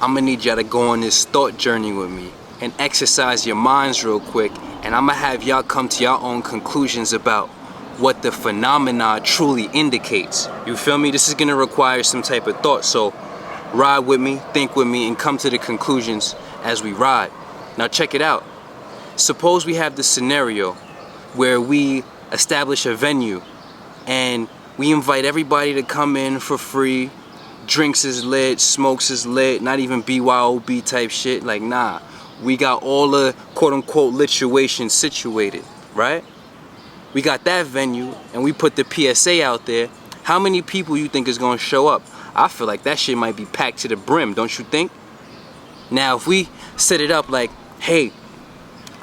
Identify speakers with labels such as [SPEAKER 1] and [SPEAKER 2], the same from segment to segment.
[SPEAKER 1] I'm gonna need y'all to go on this thought journey with me and exercise your minds real quick, and I'm gonna have y'all come to your own conclusions about what the phenomena truly indicates. You feel me? This is gonna require some type of thought, so ride with me, think with me, and come to the conclusions as we ride. Now check it out. Suppose we have this scenario where we establish a venue and we invite everybody to come in for free. Drinks is lit, smokes is lit, not even BYOB type shit. Like, nah, we got all the quote-unquote lituation situated, right? We got that venue and we put the PSA out there. How many people you think is gonna show up? I feel like that shit might be packed to the brim, don't you think? Now, if we set it up like, hey,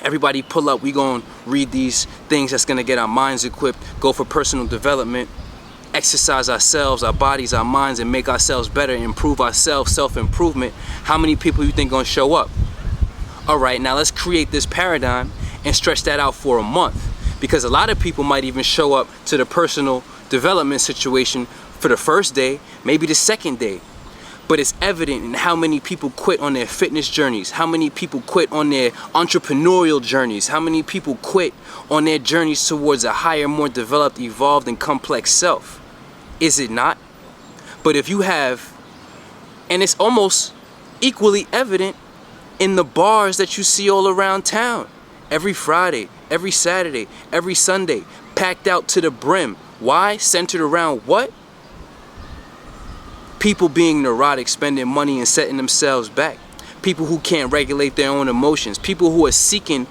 [SPEAKER 1] everybody pull up, we gonna read these things that's gonna get our minds equipped, go for personal development, exercise ourselves, our bodies, our minds, and make ourselves better, improve ourselves, self-improvement, how many people you think gonna show up? All right, now let's create this paradigm and stretch that out for a month, because a lot of people might even show up to the personal development situation for the first day, maybe the second day. But it's evident in how many people quit on their fitness journeys, how many people quit on their entrepreneurial journeys, how many people quit on their journeys towards a higher, more developed, evolved, and complex self. Is it not? But if you have, and it's almost equally evident in the bars that you see all around town, every Friday, every Saturday, every Sunday, packed out to the brim. Why? Centered around what? People being neurotic, spending money and setting themselves back. People who can't regulate their own emotions. People who are seeking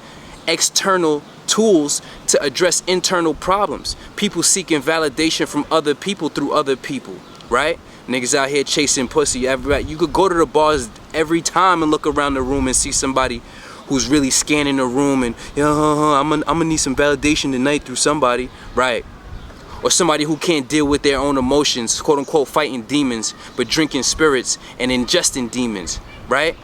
[SPEAKER 1] external tools to address internal problems. People seeking validation from other people through other people, right? Niggas out here chasing pussy. Everybody, you could go to the bars every time and look around the room and see somebody who's really scanning the room and, I'm gonna need some validation tonight through somebody, right? Or somebody who can't deal with their own emotions, quote unquote fighting demons, but drinking spirits and ingesting demons, right?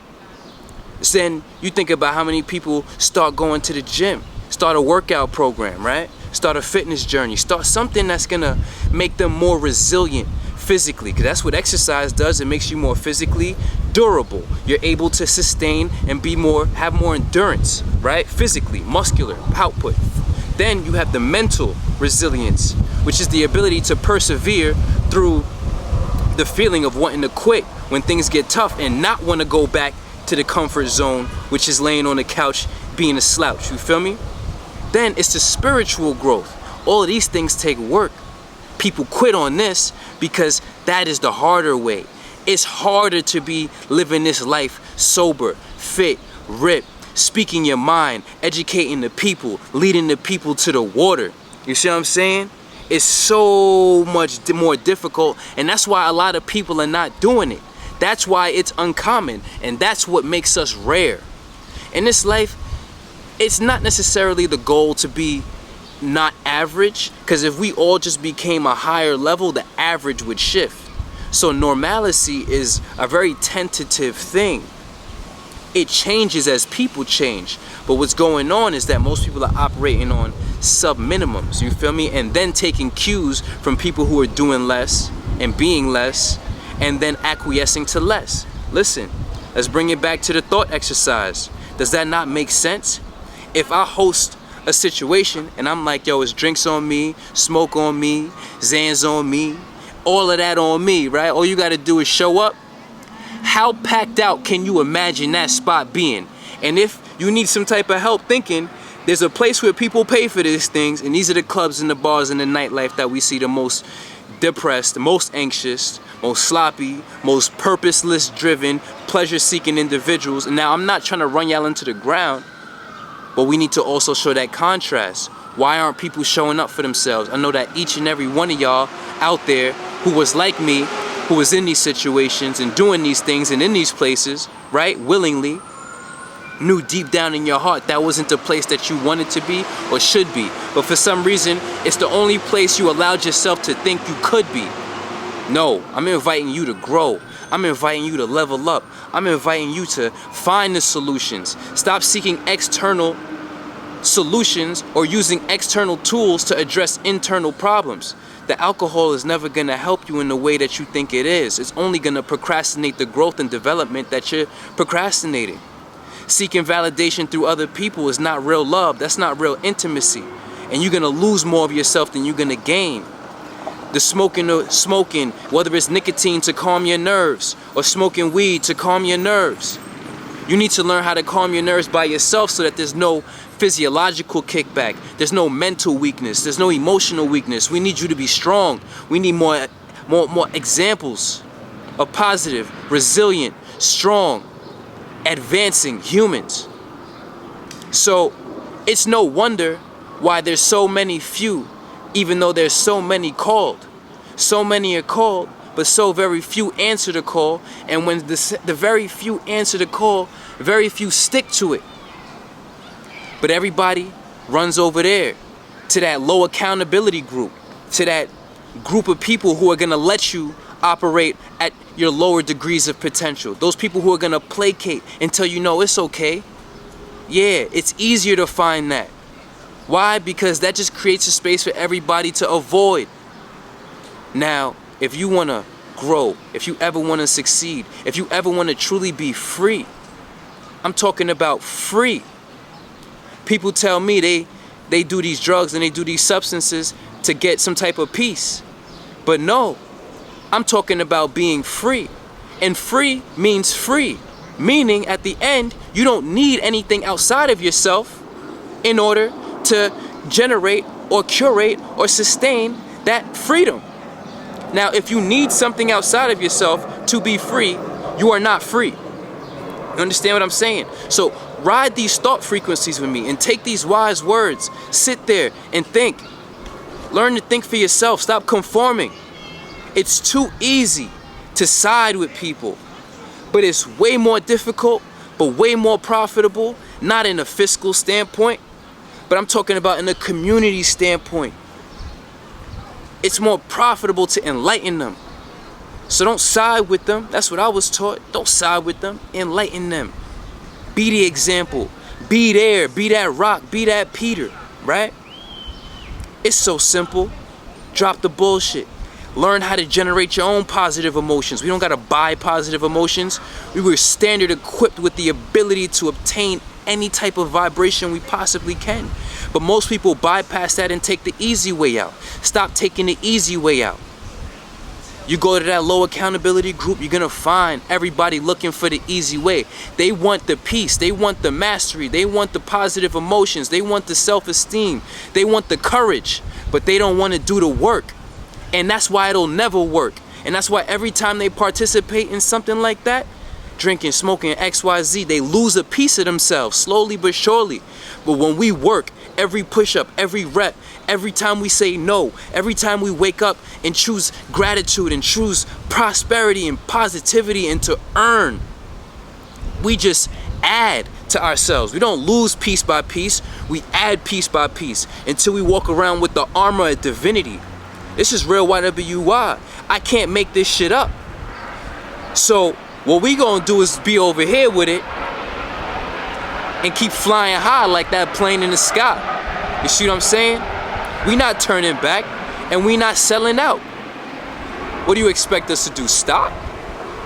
[SPEAKER 1] So then you think about how many people start going to the gym, start a workout program, right? Start a fitness journey, start something that's gonna make them more resilient physically, because that's what exercise does. It makes you more physically durable. You're able to sustain and have more endurance, right? Physically, muscular output. Then you have the mental resilience, which is the ability to persevere through the feeling of wanting to quit when things get tough and not want to go back to the comfort zone, which is laying on the couch being a slouch. You feel me? Then it's the spiritual growth. All of these things take work. People quit on this because that is the harder way. It's harder to be living this life sober, fit, ripped, speaking your mind, educating the people, leading the people to the water. You see what I'm saying? It's so much more difficult, and that's why a lot of people are not doing it. That's why it's uncommon, and that's what makes us rare. In this life, it's not necessarily the goal to be not average, because if we all just became a higher level, the average would shift. So normalcy is a very tentative thing. It changes as people change, but what's going on is that most people are operating on sub-minimums, you feel me? And then taking cues from people who are doing less and being less, and then acquiescing to less. Listen, let's bring it back to the thought exercise. Does that not make sense? If I host a situation and I'm like, yo, it's drinks on me, smoke on me, Xans on me, all of that on me, right? All you gotta do is show up. How packed out can you imagine that spot being? And if you need some type of help thinking, there's a place where people pay for these things, and these are the clubs and the bars and the nightlife that we see the most depressed, the most anxious, most sloppy, most purposeless driven, pleasure-seeking individuals. And now I'm not trying to run y'all into the ground, but we need to also show that contrast. Why aren't people showing up for themselves? I know that each and every one of y'all out there who was like me, who was in these situations and doing these things and in these places, right, willingly, knew deep down in your heart that wasn't the place that you wanted to be or should be. But for some reason, it's the only place you allowed yourself to think you could be. No, I'm inviting you to grow. I'm inviting you to level up. I'm inviting you to find the solutions. Stop seeking external solutions or using external tools to address internal problems. The alcohol is never going to help you in the way that you think it is. It's only going to procrastinate the growth and development that you're procrastinating. Seeking validation through other people is not real love. That's not real intimacy. And you're going to lose more of yourself than you're going to gain. The smoking, whether it's nicotine to calm your nerves or smoking weed to calm your nerves. You need to learn how to calm your nerves by yourself so that there's no physiological kickback. There's no mental weakness. There's no emotional weakness. We need you to be strong. We need more examples of positive, resilient, strong, advancing humans. So it's no wonder why there's so many few, even though there's so many called. So many are called, but so very few answer the call. And when the very few answer the call, very few stick to it. But everybody runs over there to that low accountability group, to that group of people who are going to let you operate at your lower degrees of potential. Those people who are going to placate until you know it's okay. Yeah, it's easier to find that. Why? Because that just creates a space for everybody to avoid. Now, if you want to grow, if you ever want to succeed, if you ever want to truly be free, I'm talking about free. People tell me they do these drugs and they do these substances to get some type of peace. But no, I'm talking about being free. And free means free. Meaning at the end, you don't need anything outside of yourself in order to generate or curate or sustain that freedom. Now, if you need something outside of yourself to be free, you are not free. You understand what I'm saying? So ride these thought frequencies with me and take these wise words. Sit there and think. Learn to think for yourself. Stop conforming. It's too easy to side with people, but it's way more difficult, but way more profitable, not in a fiscal standpoint, but I'm talking about in a community standpoint. It's more profitable to enlighten them. So don't side with them. That's what I was taught. Don't side with them. Enlighten them. Be the example. Be there. Be that rock. Be that Peter. Right? It's so simple. Drop the bullshit. Learn how to generate your own positive emotions. We don't got to buy positive emotions. We were standard equipped with the ability to obtain any type of vibration we possibly can. But most people bypass that and take the easy way out. Stop taking the easy way out. You go to that low accountability group, you're going to find everybody looking for the easy way. They want the peace. They want the mastery. They want the positive emotions. They want the self-esteem. They want the courage. But they don't want to do the work. And that's why it'll never work. And that's why every time they participate in something like that, drinking, smoking, XYZ, they lose a piece of themselves, slowly but surely. But when we work, every push-up, every rep, every time we say no, every time we wake up and choose gratitude and choose prosperity and positivity and to earn, we just add to ourselves. We don't lose piece by piece, we add piece by piece until we walk around with the armor of divinity. This is real YWY. I can't make this shit up. So what we gonna do is be over here with it and keep flying high like that plane in the sky. You see what I'm saying? We not turning back and we not selling out. What do you expect us to do? Stop?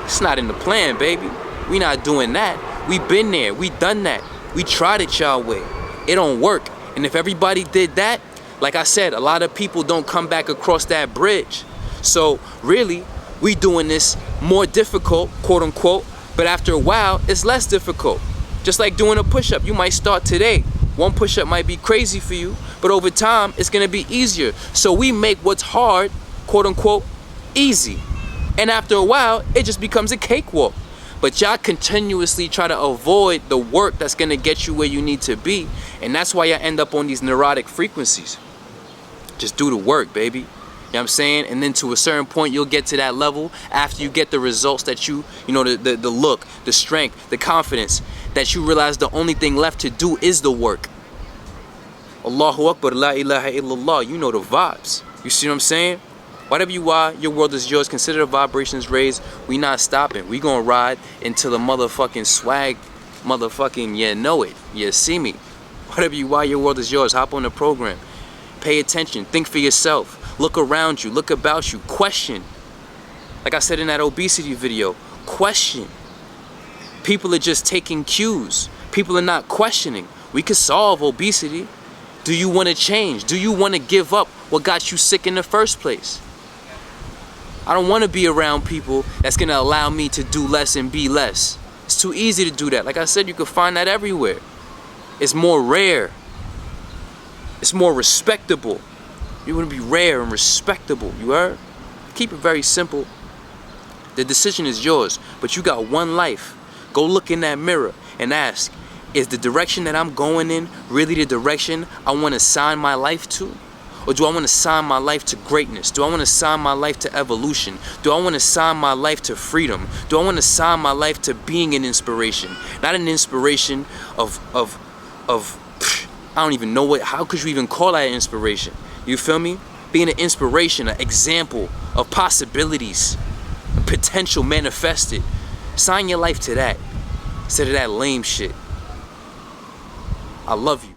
[SPEAKER 1] It's not in the plan, baby. We not doing that. We been there. We done that. We tried it y'all way. It don't work. And if everybody did that, like I said, a lot of people don't come back across that bridge. So really, we doing this more difficult, quote unquote, but after a while, it's less difficult. Just like doing a push-up, you might start today. One push-up might be crazy for you, but over time, it's gonna be easier. So we make what's hard, quote unquote, easy. And after a while, it just becomes a cakewalk. But y'all continuously try to avoid the work that's gonna get you where you need to be. And that's why y'all end up on these neurotic frequencies. Just do the work, baby. You know what I'm saying? And then to a certain point, you'll get to that level after you get the results that you know, the look, the strength, the confidence, that you realize the only thing left to do is the work. Allahu Akbar, la ilaha illallah. You know the vibes. You see what I'm saying? Whatever you are, your world is yours. Consider the vibrations raised. We not stopping. We gonna ride until the motherfucking swag, motherfucking, you know it. You see me. Whatever you why your world is yours. Hop on the program. Pay attention. Think for yourself. Look around you. Look about you. Question. Like I said in that obesity video, question. People are just taking cues. People are not questioning. We could solve obesity. Do you want to change? Do you want to give up what got you sick in the first place? I don't want to be around people that's going to allow me to do less and be less. It's too easy to do that. Like I said, you can find that everywhere. It's more rare. It's more respectable. You want to be rare and respectable, you heard? Keep it very simple. The decision is yours, but you got one life. Go look in that mirror and ask, is the direction that I'm going in really the direction I want to sign my life to? Or do I want to sign my life to greatness? Do I want to sign my life to evolution? Do I want to sign my life to freedom? Do I want to sign my life to being an inspiration? Not an inspiration of I don't even know what, how could you even call that an inspiration? You feel me? Being an inspiration, an example of possibilities, potential manifested. Sign your life to that instead of that lame shit. I love you.